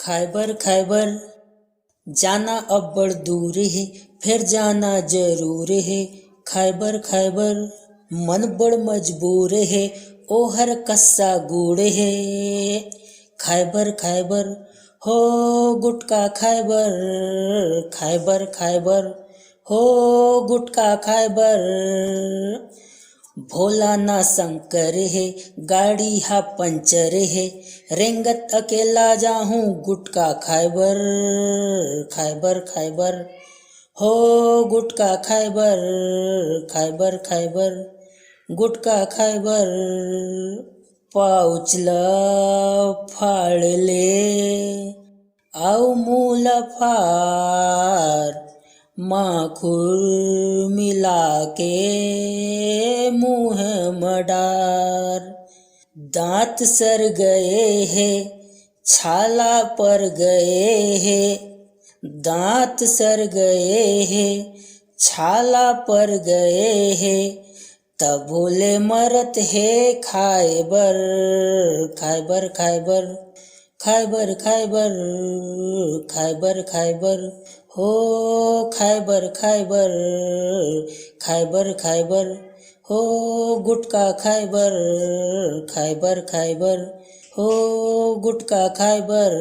खैबर खैबर जाना अब बड़ दूर है, फिर जाना जरूर है। खैबर खैबर मन बड़ मजबूर है, ओ हर कस्सा गुड़ है। खैबर खैबर हो गुटका खैबर, खैबर खैबर हो गुटका खैबर। भोला ना शंकर है, गाड़ी हा पंचर है, रेंगत अकेला जाहूँ गुटका खैबर। खैबर खैबर हो गुटका खैबर, खैबर खैबर गुटका खैबर। पाउचला फाड़ ले आउ मूल फार, माखुर मिला के मुँह मडार। दांत सर गए हैं, छाला पर गए हैं, दांत सर गए हैं, छाला पर गए हैं। तब भोले मरत है खैबर। खैबर खैबर खैबर खैबर खैबर खैबर हो खैबर खैबर, खैबर खैबर हो गुटका खैबर। खैबर खैबर हो गुटका खैबर।